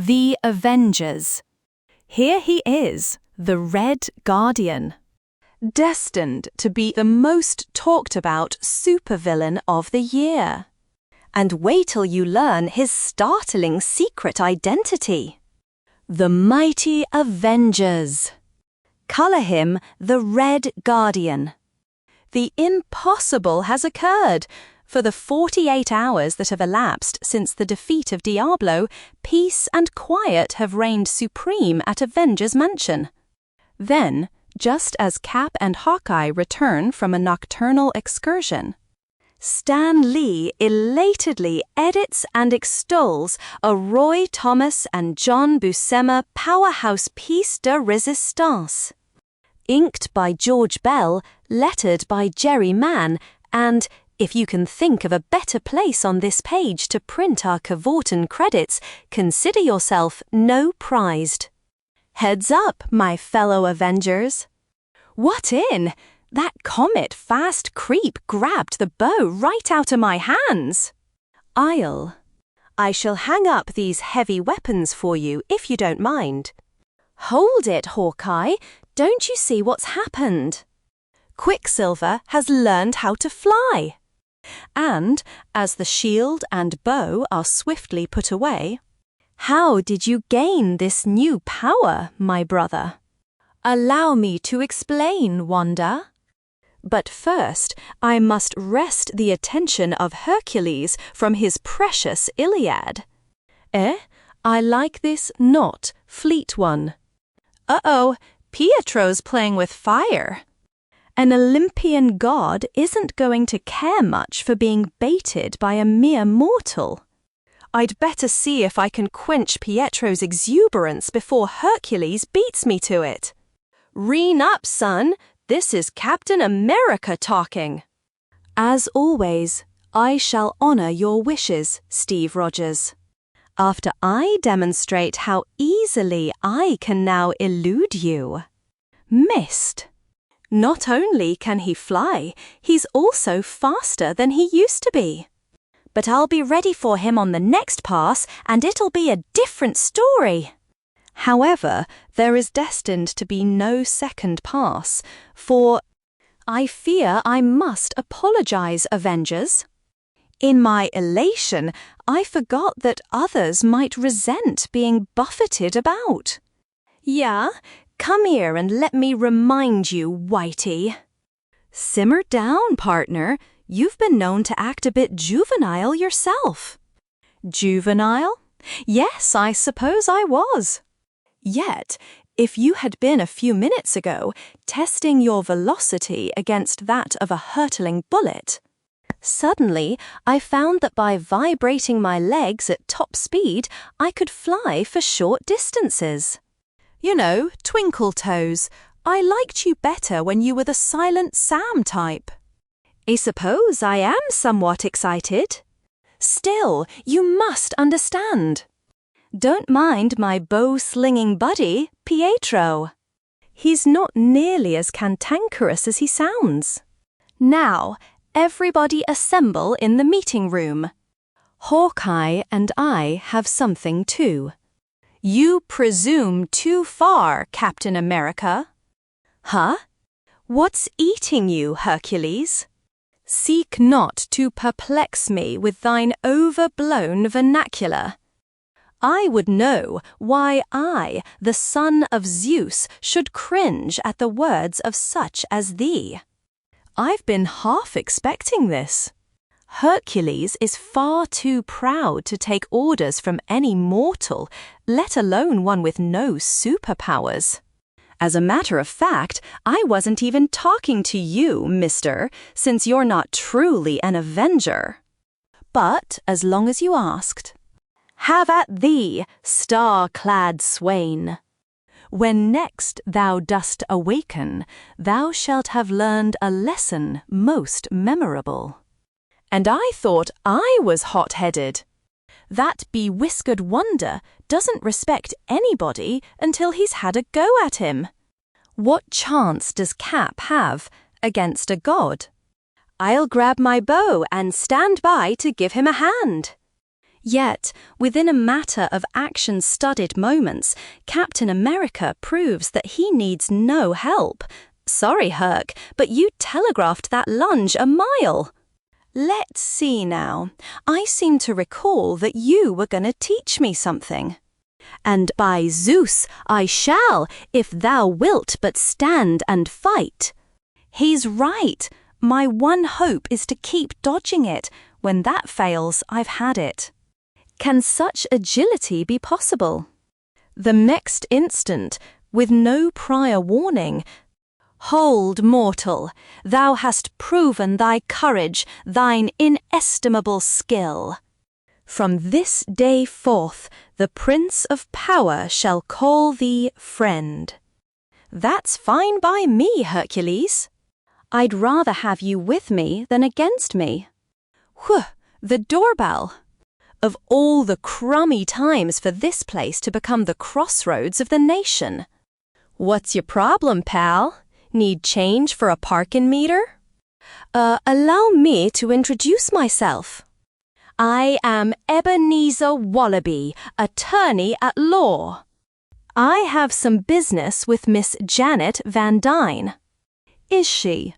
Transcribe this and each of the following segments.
The Avengers. Here he is, the Red Guardian, destined to be the most talked about supervillain of the year. And wait till you learn his startling secret identity. The Mighty Avengers. Color him the Red Guardian. The impossible has occurred. For the 48 hours that have elapsed since the defeat of Diablo, peace and quiet have reigned supreme at Avengers Mansion. Then, just as Cap and Hawkeye return from a nocturnal excursion, Stan Lee elatedly edits and extols a Roy Thomas and John Buscema powerhouse piece de résistance. Inked by George Bell, lettered by Jerry Mann, and if you can think of a better place on this page to print our cavorting credits, consider yourself no prized. Heads up, my fellow Avengers. What in? That comet fast creep grabbed the bow right out of my hands. I shall hang up these heavy weapons for you if you don't mind. Hold it, Hawkeye. Don't you see what's happened? Quicksilver has learned how to fly. And, as the shield and bow are swiftly put away, how did you gain this new power, my brother? Allow me to explain, Wanda. But first, I must wrest the attention of Hercules from his precious Iliad. I like this not fleet one. Uh-oh, Pietro's playing with fire. An Olympian god isn't going to care much for being baited by a mere mortal. I'd better see if I can quench Pietro's exuberance before Hercules beats me to it. Rein up, son. This is Captain America talking. As always, I shall honor your wishes, Steve Rogers. After I demonstrate how easily I can now elude you. Missed. Not only can he fly, he's also faster than he used to be. But I'll be ready for him on the next pass, and it'll be a different story. However, there is destined to be no second pass, for I fear I must apologize, Avengers. In my elation, I forgot that others might resent being buffeted about. Yeah, come here and let me remind you, Whitey. Simmer down, partner. You've been known to act a bit juvenile yourself. Juvenile? Yes, I suppose I was. Yet, if you had been a few minutes ago testing your velocity against that of a hurtling bullet, suddenly I found that by vibrating my legs at top speed, I could fly for short distances. You know, twinkle toes, I liked you better when you were the Silent Sam type. I suppose I am somewhat excited. Still, you must understand. Don't mind my bow-slinging buddy, Pietro. He's not nearly as cantankerous as he sounds. Now, everybody assemble in the meeting room. Hawkeye and I have something too. You presume too far, Captain America. Huh? What's eating you, Hercules? Seek not to perplex me with thine overblown vernacular. I would know why I, the son of Zeus, should cringe at the words of such as thee. I've been half expecting this. Hercules is far too proud to take orders from any mortal, let alone one with no superpowers. As a matter of fact, I wasn't even talking to you, mister, since you're not truly an Avenger. But as long as you asked, have at thee, star-clad swain. When next thou dost awaken, thou shalt have learned a lesson most memorable. And I thought I was hot-headed. That bewhiskered wonder doesn't respect anybody until he's had a go at him. What chance does Cap have against a god? I'll grab my bow and stand by to give him a hand. Yet, within a matter of action-studded moments, Captain America proves that he needs no help. Sorry, Herc, but you telegraphed that lunge a mile. Let's see now. I seem to recall that you were going to teach me something. And by Zeus, I shall, if thou wilt but stand and fight. He's right. My one hope is to keep dodging it. When that fails, I've had it. Can such agility be possible? The next instant, with no prior warning, "Hold, mortal, thou hast proven thy courage, thine inestimable skill. From this day forth, the Prince of Power shall call thee friend." That's fine by me, Hercules. I'd rather have you with me than against me. Whew, the doorbell. Of all the crummy times for this place to become the crossroads of the nation. What's your problem, pal? Need change for a parking meter? Allow me to introduce myself. I am Ebenezer Wallaby, attorney at law. I have some business with Miss Janet Van Dyne. Is she?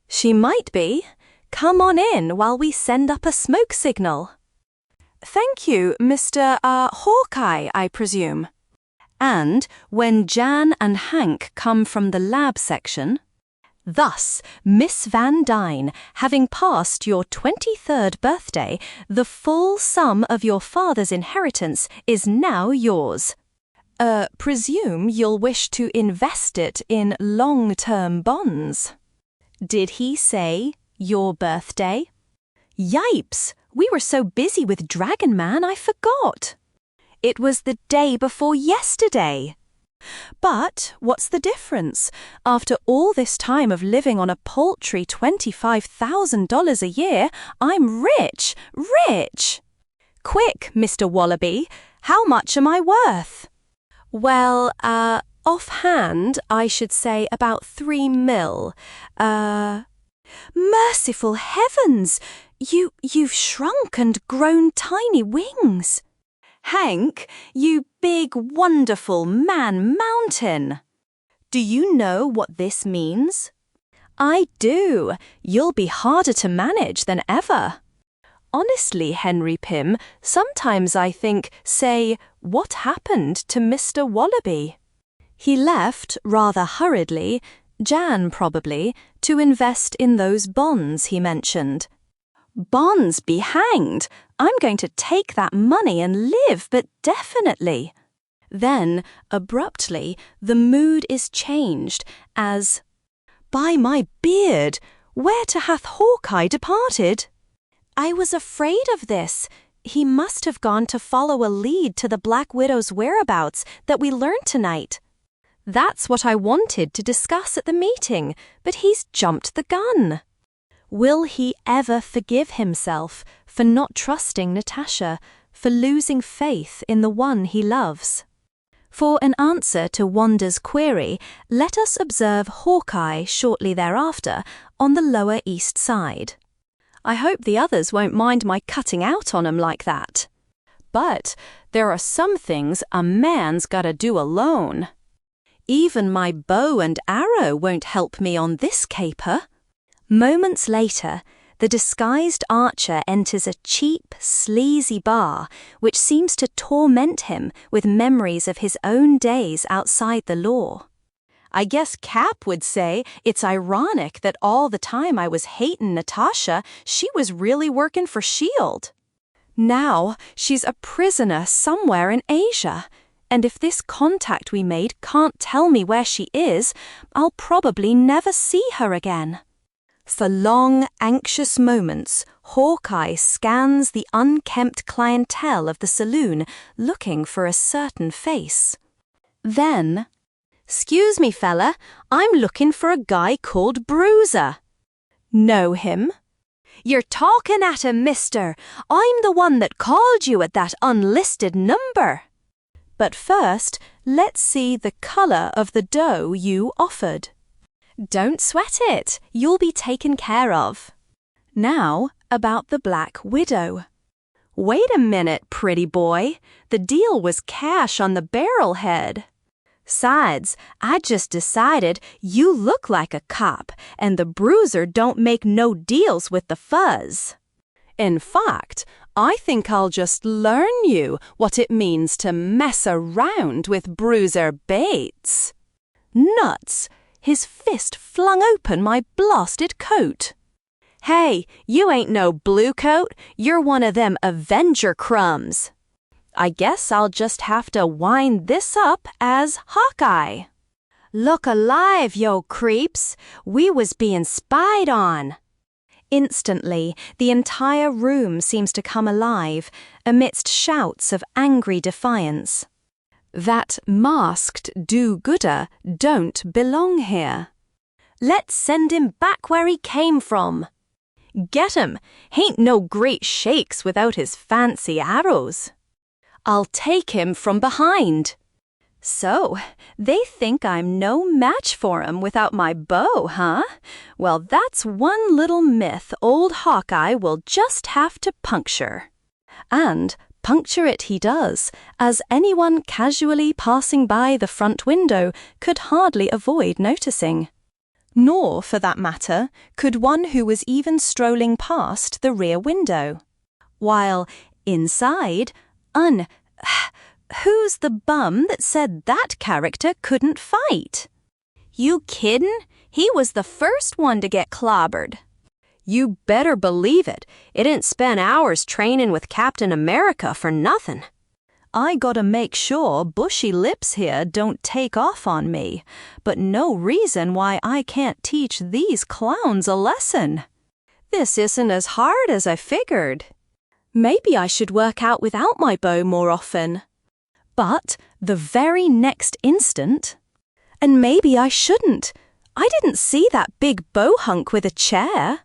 She might be. Come on in while we send up a smoke signal. Thank you, Mr. Hawkeye, I presume. And when Jan and Hank come from the lab section, thus, Miss Van Dyne, having passed your 23rd birthday, the full sum of your father's inheritance is now yours. Presume you'll wish to invest it in long-term bonds. Did he say your birthday? Yipes! We were so busy with Dragon Man, I forgot. It was the day before yesterday. But what's the difference? After all this time of living on a paltry $25,000 a year, I'm rich, rich. Quick, Mr. Wallaby, how much am I worth? Well, offhand, I should say about 3 mil. Merciful heavens! You've shrunk and grown tiny wings. Hank, you big, wonderful man-mountain. Do you know what this means? I do. You'll be harder to manage than ever. Honestly, Henry Pym, sometimes I think, say, what happened to Mr. Wallaby? He left, rather hurriedly, Jan probably, to invest in those bonds he mentioned. Bonds be hanged! I'm going to take that money and live, but definitely. Then, abruptly, the mood is changed as, by my beard, where to hath Hawkeye departed? I was afraid of this. He must have gone to follow a lead to the Black Widow's whereabouts that we learned tonight. That's what I wanted to discuss at the meeting, but he's jumped the gun. Will he ever forgive himself for not trusting Natasha, for losing faith in the one he loves? For an answer to Wanda's query, let us observe Hawkeye shortly thereafter on the Lower East Side. I hope the others won't mind my cutting out on 'em like that. But there are some things a man's gotta do alone. Even my bow and arrow won't help me on this caper. Moments later, the disguised archer enters a cheap, sleazy bar which seems to torment him with memories of his own days outside the law. I guess Cap would say it's ironic that all the time I was hating Natasha, she was really working for S.H.I.E.L.D. Now she's a prisoner somewhere in Asia, and if this contact we made can't tell me where she is, I'll probably never see her again. For long, anxious moments, Hawkeye scans the unkempt clientele of the saloon, looking for a certain face. Then, "'Scuse me, fella, I'm looking for a guy called Bruiser." "Know him?" "You're talking at him, mister. I'm the one that called you at that unlisted number." "But first, let's see the colour of the dough you offered." "Don't sweat it. You'll be taken care of." Now, about the Black Widow. Wait a minute, pretty boy. The deal was cash on the barrelhead. Sides, I just decided you look like a cop, and the bruiser don't make no deals with the fuzz. In fact, I think I'll just learn you what it means to mess around with Bruiser Bates. Nuts! His fist flung open my blasted coat. Hey, you ain't no blue coat, you're one of them Avenger crumbs. I guess I'll just have to wind this up as Hawkeye. Look alive, yo creeps, we was being spied on. Instantly, the entire room seems to come alive amidst shouts of angry defiance. That masked do-gooder don't belong here. Let's send him back where he came from. Get him, hain't no great shakes without his fancy arrows. I'll take him from behind. So, they think I'm no match for 'em without my bow, huh? Well, that's one little myth old Hawkeye will just have to puncture. And puncture it he does, as anyone casually passing by the front window could hardly avoid noticing. Nor, for that matter, could one who was even strolling past the rear window. While, inside, who's the bum that said that character couldn't fight? You kiddin'? He was the first one to get clobbered. You better believe it. It didn't spend hours training with Captain America for nothing. I gotta make sure bushy lips here don't take off on me, but no reason why I can't teach these clowns a lesson. This isn't as hard as I figured. Maybe I should work out without my bow more often. But the very next instant, and maybe I shouldn't. I didn't see that big bow hunk with a chair.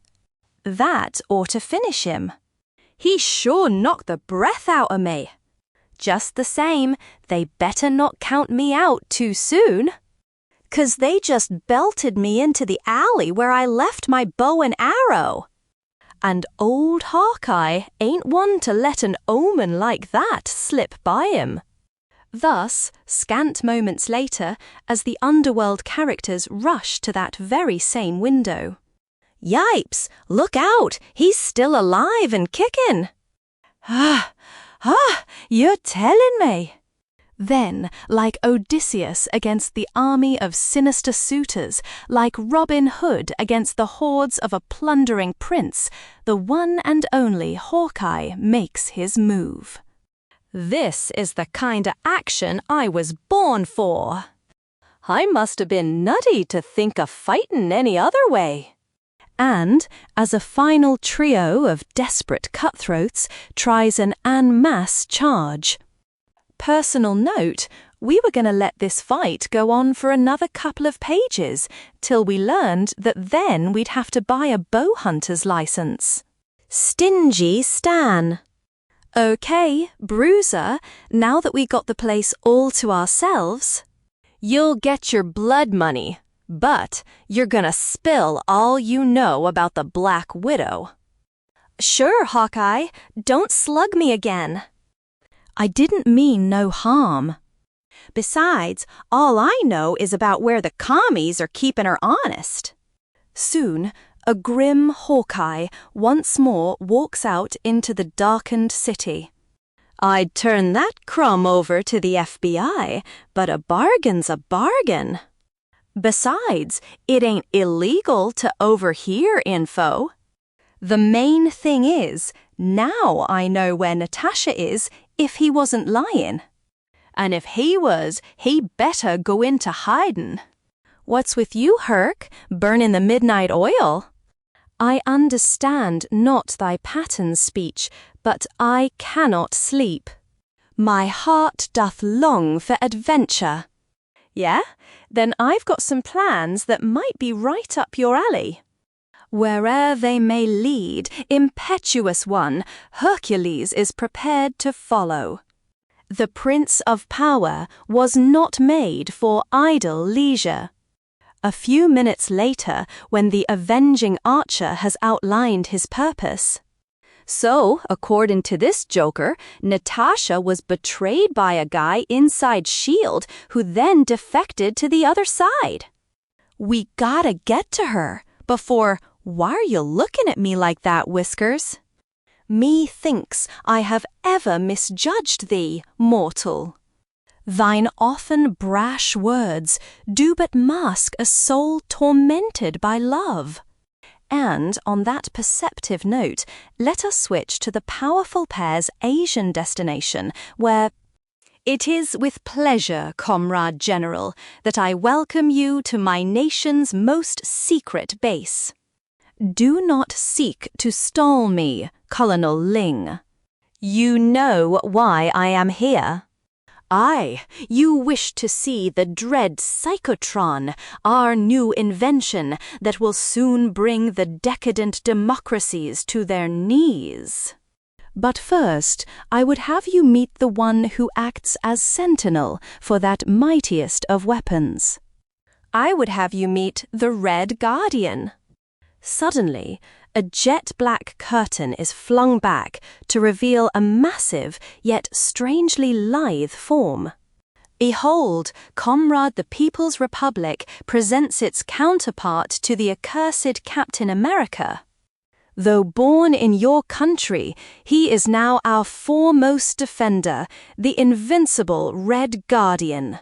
That ought to finish him. He sure knocked the breath out of me. Just the same, they better not count me out too soon. 'Cause they just belted me into the alley where I left my bow and arrow. And old Hawkeye ain't one to let an omen like that slip by him. Thus, scant moments later, as the underworld characters rush to that very same window. Yipes! Look out! He's still alive and kicking! You're telling me! Then, like Odysseus against the army of sinister suitors, like Robin Hood against the hordes of a plundering prince, the one and only Hawkeye makes his move. This is the kind of action I was born for. I must have been nutty to think of fighting any other way. And, as a final trio of desperate cutthroats tries an en masse charge. Personal note, we were going to let this fight go on for another couple of pages, till we learned that then we'd have to buy a bow hunter's license. Stingy Stan. Okay, Bruiser, now that we got the place all to ourselves, you'll get your blood money, but you're gonna spill all you know about the Black Widow. Sure, Hawkeye, don't slug me again. I didn't mean no harm. Besides, all I know is about where the commies are keeping her honest. Soon, a grim Hawkeye once more walks out into the darkened city. I'd turn that crumb over to the FBI, but a bargain's a bargain. Besides, it ain't illegal to overhear info. The main thing is, now I know where Natasha is if he wasn't lying. And if he was, he better go into hidin'. What's with you, Herc, burning the midnight oil? I understand not thy pattern speech, but I cannot sleep. My heart doth long for adventure. Yeah? Then I've got some plans that might be right up your alley. Where'er they may lead, impetuous one, Hercules is prepared to follow. The Prince of Power was not made for idle leisure. A few minutes later, when the avenging archer has outlined his purpose, So, according to this joker, Natasha was betrayed by a guy inside S.H.I.E.L.D. who then defected to the other side. We gotta get to her before, why are you looking at me like that, Whiskers? Methinks I have ever misjudged thee, mortal. Thine often brash words do but mask a soul tormented by love. And on that perceptive note, let us switch to the powerful pair's Asian destination, where it is with pleasure, Comrade General, that I welcome you to my nation's most secret base. Do not seek to stall me, Colonel Ling. You know why I am here. Aye, you wish to see the dread Psychotron, our new invention that will soon bring the decadent democracies to their knees. But first, I would have you meet the one who acts as sentinel for that mightiest of weapons. I would have you meet the Red Guardian. Suddenly, a jet-black curtain is flung back to reveal a massive yet strangely lithe form. Behold, Comrade the People's Republic presents its counterpart to the accursed Captain America. Though born in your country, he is now our foremost defender, the invincible Red Guardian.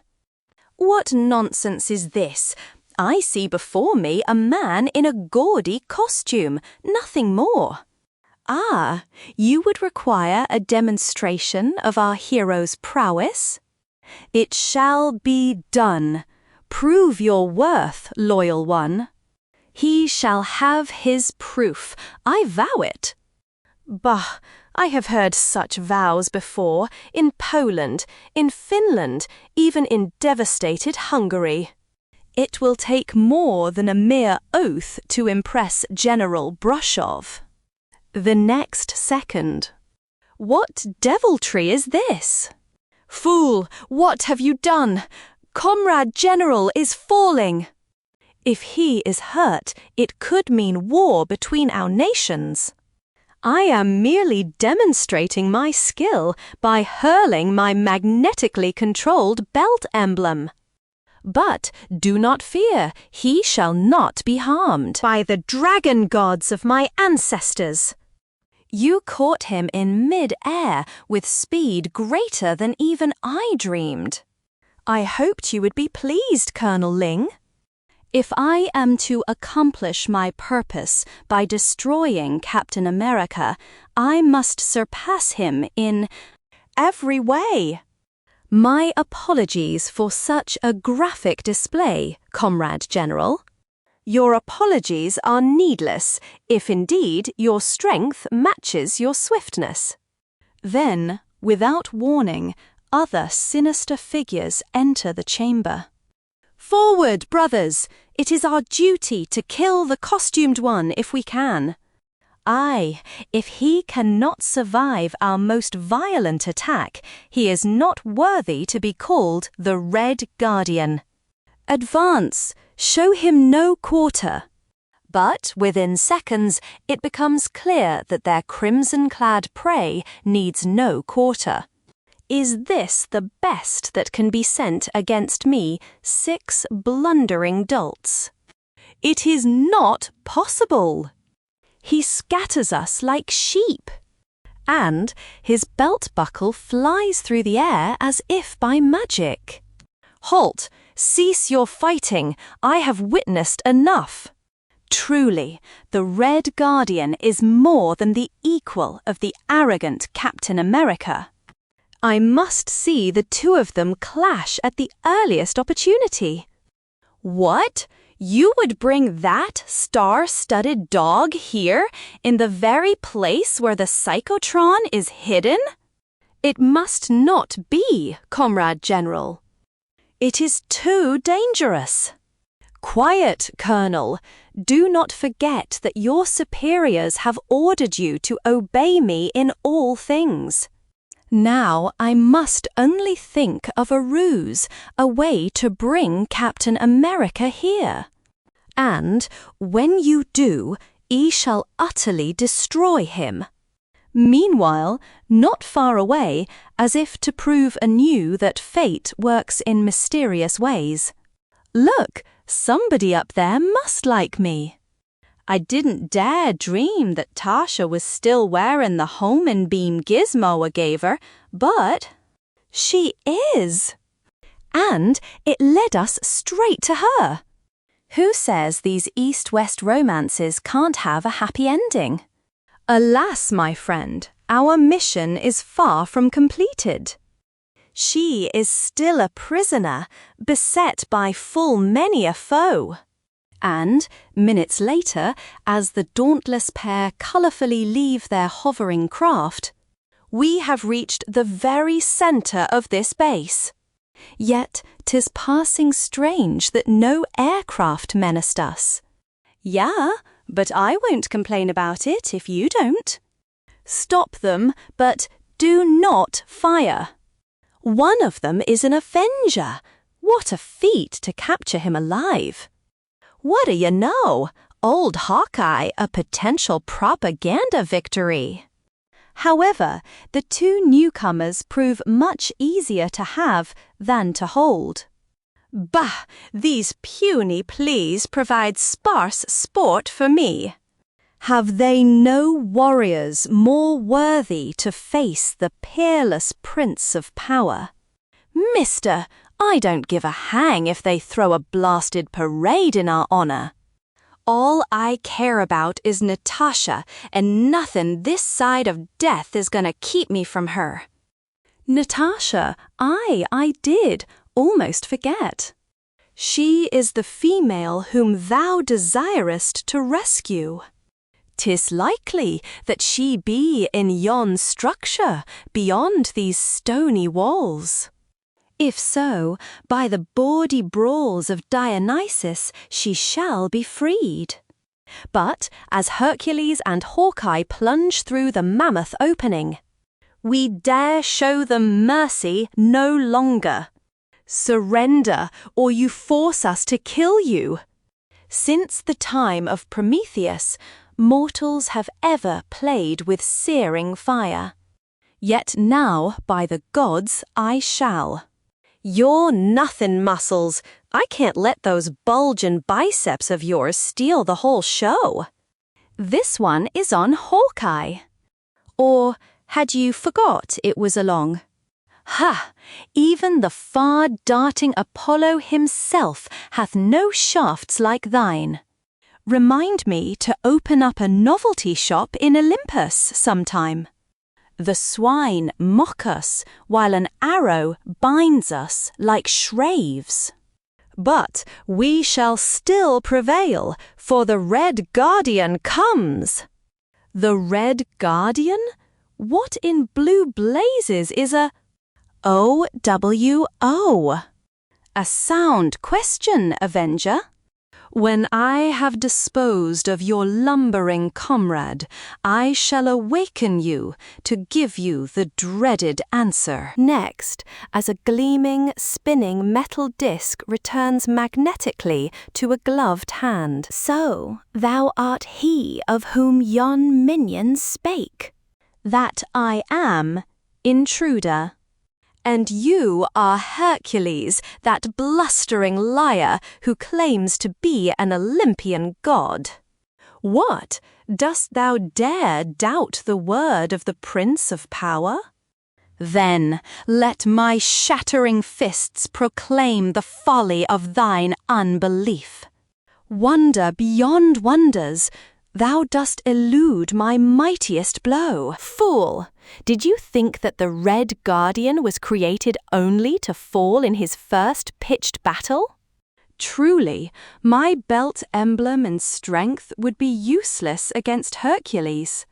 What nonsense is this? I see before me a man in a gaudy costume, nothing more. Ah, you would require a demonstration of our hero's prowess? It shall be done. Prove your worth, loyal one. He shall have his proof, I vow it. Bah, I have heard such vows before, in Poland, in Finland, even in devastated Hungary. It will take more than a mere oath to impress General Brushov. The next second. What deviltry is this? Fool, what have you done? Comrade General is falling. If he is hurt, it could mean war between our nations. I am merely demonstrating my skill by hurling my magnetically controlled belt emblem. But do not fear, he shall not be harmed by the dragon gods of my ancestors. You caught him in mid-air with speed greater than even I dreamed. I hoped you would be pleased, Colonel Ling. If I am to accomplish my purpose by destroying Captain America, I must surpass him in every way. My apologies for such a graphic display, Comrade General. Your apologies are needless, if indeed your strength matches your swiftness. Then, without warning, other sinister figures enter the chamber. Forward, brothers! It is our duty to kill the costumed one if we can. Aye, if he cannot survive our most violent attack, he is not worthy to be called the Red Guardian. Advance, show him no quarter. But within seconds, it becomes clear that their crimson-clad prey needs no quarter. Is this the best that can be sent against me, 6 blundering dolts? It is not possible. He scatters us like sheep. And his belt buckle flies through the air as if by magic. Halt! Cease your fighting. I have witnessed enough. Truly, the Red Guardian is more than the equal of the arrogant Captain America. I must see the two of them clash at the earliest opportunity. What? You would bring that star-studded dog here, in the very place where the Psychotron is hidden? It must not be, Comrade General. It is too dangerous. Quiet, Colonel. Do not forget that your superiors have ordered you to obey me in all things. Now I must only think of a ruse, a way to bring Captain America here. And when you do, ye shall utterly destroy him. Meanwhile, not far away, as if to prove anew that fate works in mysterious ways. Look, somebody up there must like me. I didn't dare dream that Tasha was still wearing the homing beam gizmo I gave her, but she is. And it led us straight to her. Who says these East-West romances can't have a happy ending? Alas, my friend, our mission is far from completed. She is still a prisoner, beset by full many a foe. And, minutes later, as the dauntless pair colourfully leave their hovering craft, we have reached the very centre of this base. Yet 'tis passing strange that no aircraft menaced us. Yeah, but I won't complain about it if you don't. Stop them, but do not fire. One of them is an Avenger. What a feat to capture him alive. What do you know? Old Hawkeye, a potential propaganda victory. However, the two newcomers prove much easier to have than to hold. Bah! These puny pleas provide sparse sport for me. Have they no warriors more worthy to face the peerless Prince of Power? Mister, I don't give a hang if they throw a blasted parade in our honor. All I care about is Natasha, and nothing this side of death is gonna keep me from her. Natasha, I did almost forget. She is the female whom thou desirest to rescue. 'Tis likely that she be in yon structure beyond these stony walls. If so, by the bawdy brawls of Dionysus she shall be freed. But as Hercules and Hawkeye plunge through the mammoth opening, we dare show them mercy no longer. Surrender, or you force us to kill you. Since the time of Prometheus, mortals have ever played with searing fire. Yet now, by the gods, I shall. You're nothing, Muscles. I can't let those bulging biceps of yours steal the whole show. This one is on Hawkeye. Or had you forgot it was along? Ha! Even the far-darting Apollo himself hath no shafts like thine. Remind me to open up a novelty shop in Olympus sometime. The swine mock us, while an arrow binds us like shraves. But we shall still prevail, for the Red Guardian comes. The Red Guardian? What in blue blazes is a OWO? A sound question, Avenger. When I have disposed of your lumbering comrade, I shall awaken you to give you the dreaded answer. Next, as a gleaming, spinning metal disc returns magnetically to a gloved hand. So, thou art he of whom yon minion spake. That I am, intruder. And you are Hercules, that blustering liar who claims to be an Olympian god. What? Dost thou dare doubt the word of the Prince of Power? Then let my shattering fists proclaim the folly of thine unbelief. Wonder beyond wonders, thou dost elude my mightiest blow. Fool! Did you think that the Red Guardian was created only to fall in his first pitched battle? Truly, my belt emblem and strength would be useless against Hercules.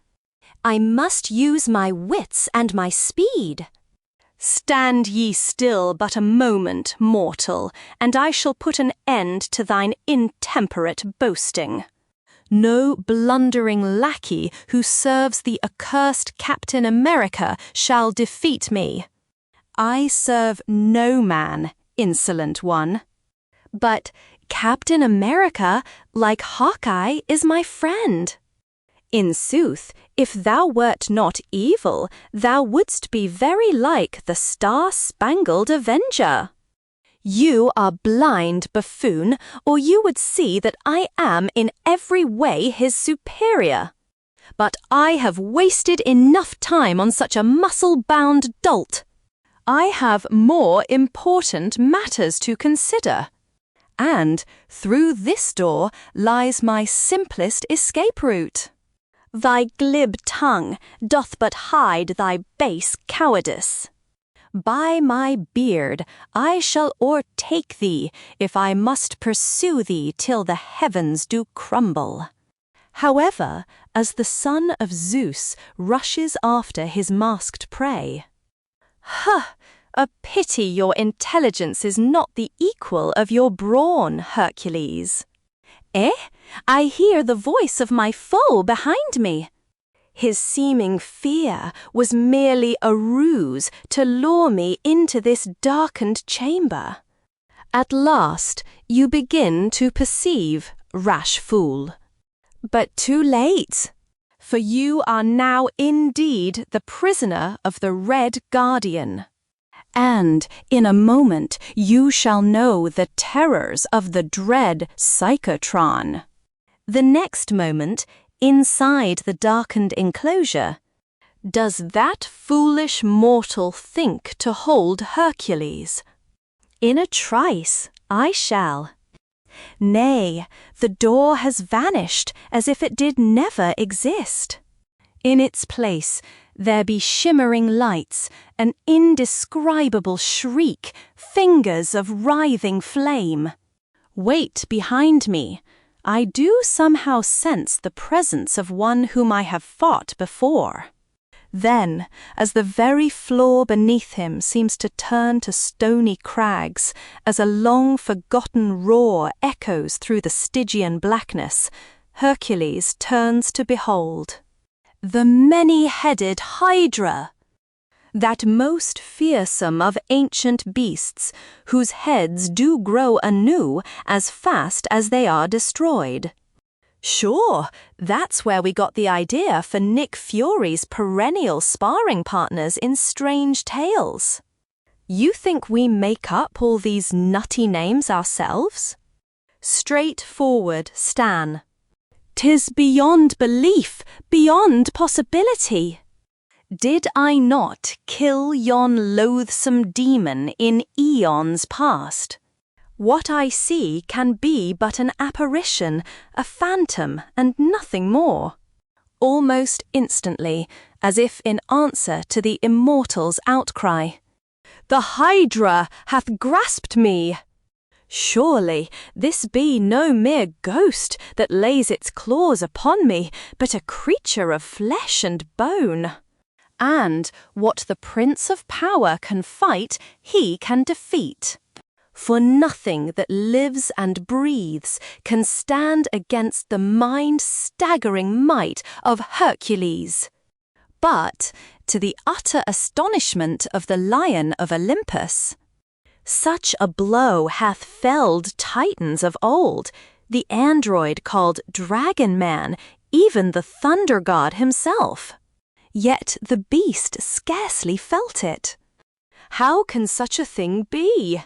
I must use my wits and my speed. Stand ye still but a moment, mortal, and I shall put an end to thine intemperate boasting. No blundering lackey who serves the accursed Captain America shall defeat me. I serve no man, insolent one. But Captain America, like Hawkeye, is my friend. In sooth, if thou wert not evil, thou wouldst be very like the Star-Spangled Avenger. You are blind, buffoon, or you would see that I am in every way his superior. But I have wasted enough time on such a muscle-bound dolt. I have more important matters to consider. And through this door lies my simplest escape route. Thy glib tongue doth but hide thy base cowardice. By my beard, I shall o'ertake thee, if I must pursue thee till the heavens do crumble. However, as the son of Zeus rushes after his masked prey. A pity your intelligence is not the equal of your brawn, Hercules. I hear the voice of my foe behind me. His seeming fear was merely a ruse to lure me into this darkened chamber. At last you begin to perceive, rash fool. But too late, for you are now indeed the prisoner of the Red Guardian. And in a moment you shall know the terrors of the dread Psychotron. The next moment, inside the darkened enclosure, does that foolish mortal think to hold Hercules? In a trice I shall. Nay, the door has vanished as if it did never exist. In its place there be shimmering lights, an indescribable shriek, fingers of writhing flame. Wait behind me. I do somehow sense the presence of one whom I have fought before. Then, as the very floor beneath him seems to turn to stony crags, as a long-forgotten roar echoes through the Stygian blackness, Hercules turns to behold the many-headed Hydra, that most fearsome of ancient beasts, whose heads do grow anew as fast as they are destroyed. Sure, that's where we got the idea for Nick Fury's perennial sparring partners in Strange Tales. You think we make up all these nutty names ourselves? Straightforward, Stan. 'Tis beyond belief, beyond possibility. Did I not kill yon loathsome demon in eons past? What I see can be but an apparition, a phantom, and nothing more. Almost instantly, as if in answer to the immortal's outcry, "The Hydra hath grasped me!" Surely this be no mere ghost that lays its claws upon me, but a creature of flesh and bone. And what the Prince of Power can fight, he can defeat. For nothing that lives and breathes can stand against the mind-staggering might of Hercules. But, to the utter astonishment of the Lion of Olympus, such a blow hath felled Titans of old, the android called Dragon Man, even the Thunder God himself. Yet the beast scarcely felt it. How can such a thing be?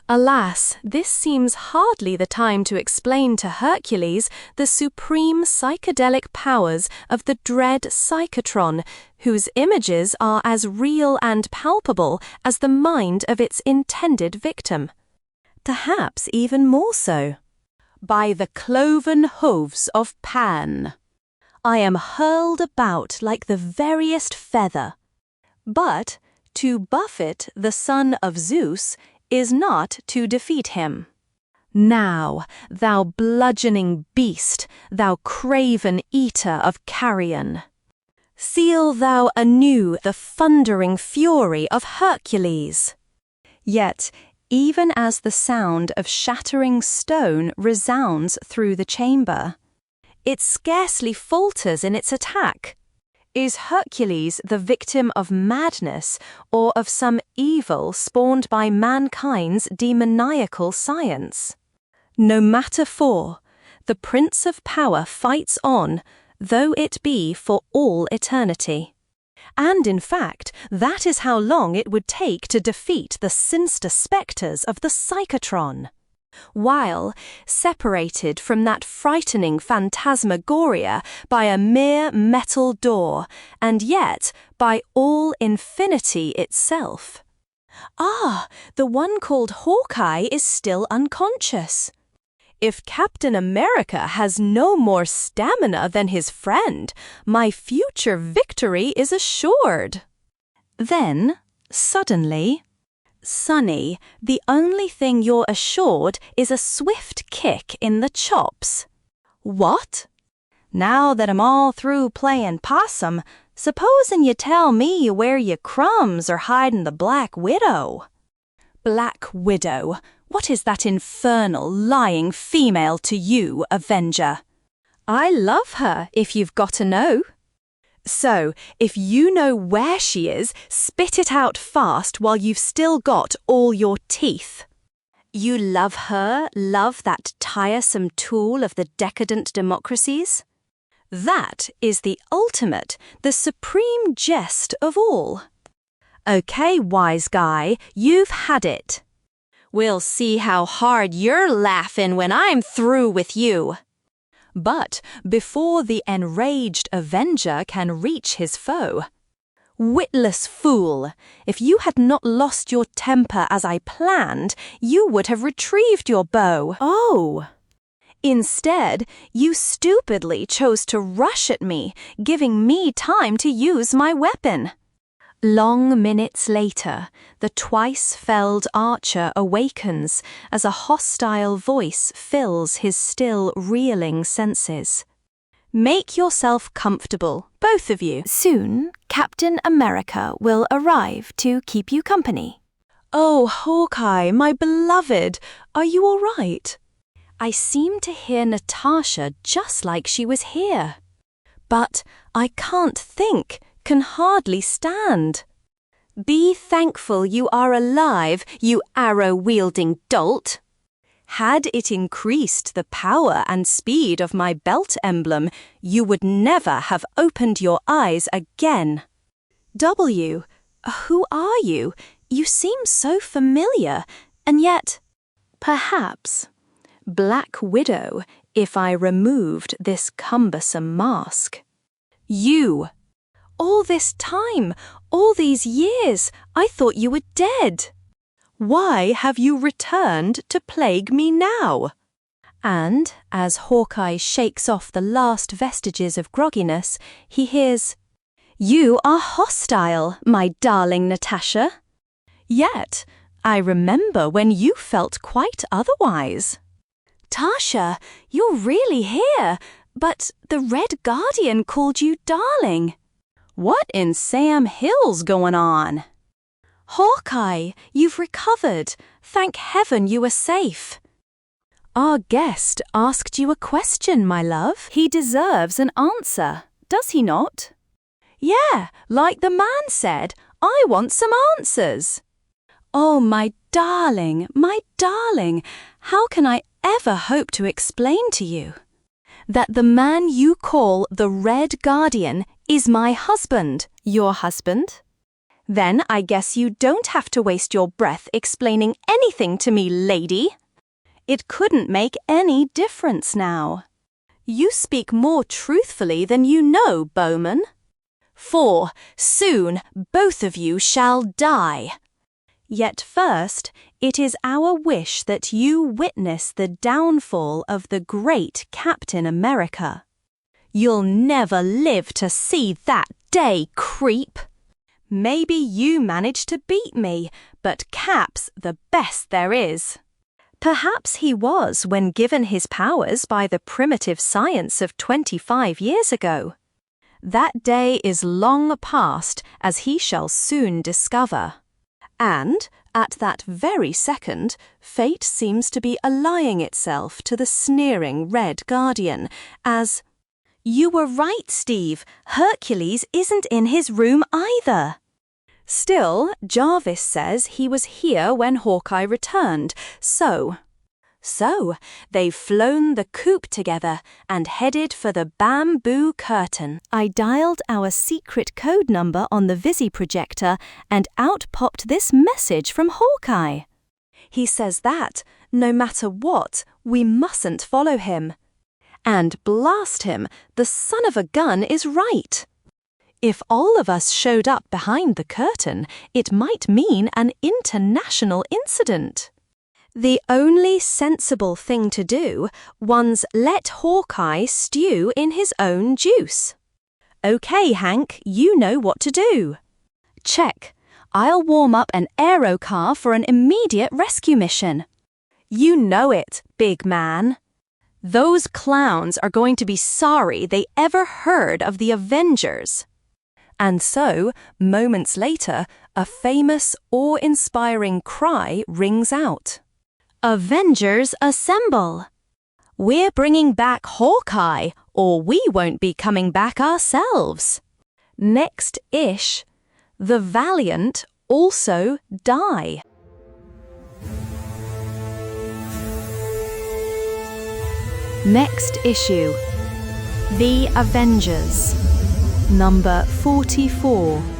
Alas, this seems hardly the time to explain to Hercules the supreme psychedelic powers of the dread Psychotron, whose images are as real and palpable as the mind of its intended victim. Perhaps even more so. By the cloven hooves of Pan, I am hurled about like the veriest feather. But to buffet the son of Zeus is not to defeat him. Now, thou bludgeoning beast, thou craven eater of carrion, feel thou anew the thundering fury of Hercules. Yet, even as the sound of shattering stone resounds through the chamber, it scarcely falters in its attack. Is Hercules the victim of madness or of some evil spawned by mankind's demoniacal science? No matter for, the Prince of Power fights on, though it be for all eternity. And in fact, that is how long it would take to defeat the sinister spectres of the Psychotron. While, separated from that frightening phantasmagoria by a mere metal door, and yet by all infinity itself. Ah, the one called Hawkeye is still unconscious. If Captain America has no more stamina than his friend, my future victory is assured. Then, suddenly, Sonny, the only thing you're assured is a swift kick in the chops. What? Now that I'm all through playing possum, supposin' you tell me where your crumbs are hiding the Black Widow. Black Widow? What is that infernal, lying female to you, Avenger? I love her, if you've got to know. So, if you know where she is, spit it out fast while you've still got all your teeth. You love her, love that tiresome tool of the decadent democracies? That is the ultimate, the supreme jest of all. Okay, wise guy, you've had it. We'll see how hard you're laughing when I'm through with you. But before the enraged Avenger can reach his foe, witless fool, if you had not lost your temper as I planned, you would have retrieved your bow. Oh! Instead, you stupidly chose to rush at me, giving me time to use my weapon. Long minutes later, the twice-felled archer awakens as a hostile voice fills his still reeling senses. Make yourself comfortable, both of you. Soon, Captain America will arrive to keep you company. Oh, Hawkeye, my beloved, are you all right? I seem to hear Natasha just like she was here. But I can't think, can hardly stand. Be thankful you are alive, you arrow-wielding dolt. Had it increased the power and speed of my belt emblem, you would never have opened your eyes again. W, who are you? You seem so familiar, and yet, perhaps, Black Widow, if I removed this cumbersome mask. You! All this time, all these years, I thought you were dead. Why have you returned to plague me now? And, as Hawkeye shakes off the last vestiges of grogginess, he hears, You are hostile, my darling Natasha. Yet, I remember when you felt quite otherwise. Tasha, you're really here, but the Red Guardian called you darling. What in Sam Hill's going on? Hawkeye, you've recovered. Thank heaven you are safe. Our guest asked you a question, my love. He deserves an answer, does he not? Yeah, like the man said, I want some answers. Oh, my darling, how can I ever hope to explain to you that the man you call the Red Guardian is my husband? Your husband? Then I guess you don't have to waste your breath explaining anything to me, lady. It couldn't make any difference now. You speak more truthfully than you know, Bowman. For soon both of you shall die. Yet first, it is our wish that you witness the downfall of the great Captain America. You'll never live to see that day, creep. Maybe you managed to beat me, but Cap's the best there is. Perhaps he was when given his powers by the primitive science of 25 years ago. That day is long past, as he shall soon discover. And, at that very second, fate seems to be allying itself to the sneering Red Guardian, as, You were right, Steve, Hercules isn't in his room either. Still, Jarvis says he was here when Hawkeye returned, so So, they've flown the coop together and headed for the bamboo curtain. I dialed our secret code number on the Visi projector and out popped this message from Hawkeye. He says that, no matter what, we mustn't follow him. And blast him, the son of a gun is right. If all of us showed up behind the curtain, it might mean an international incident. The only sensible thing to do was let Hawkeye stew in his own juice. Okay, Hank, you know what to do. Check. I'll warm up an aero car for an immediate rescue mission. You know it, big man. Those clowns are going to be sorry they ever heard of the Avengers. And so, moments later, a famous, awe-inspiring cry rings out. Avengers assemble! We're bringing back Hawkeye, or we won't be coming back ourselves. Next-ish, the Valiant also die. Next issue, The Avengers, number 44.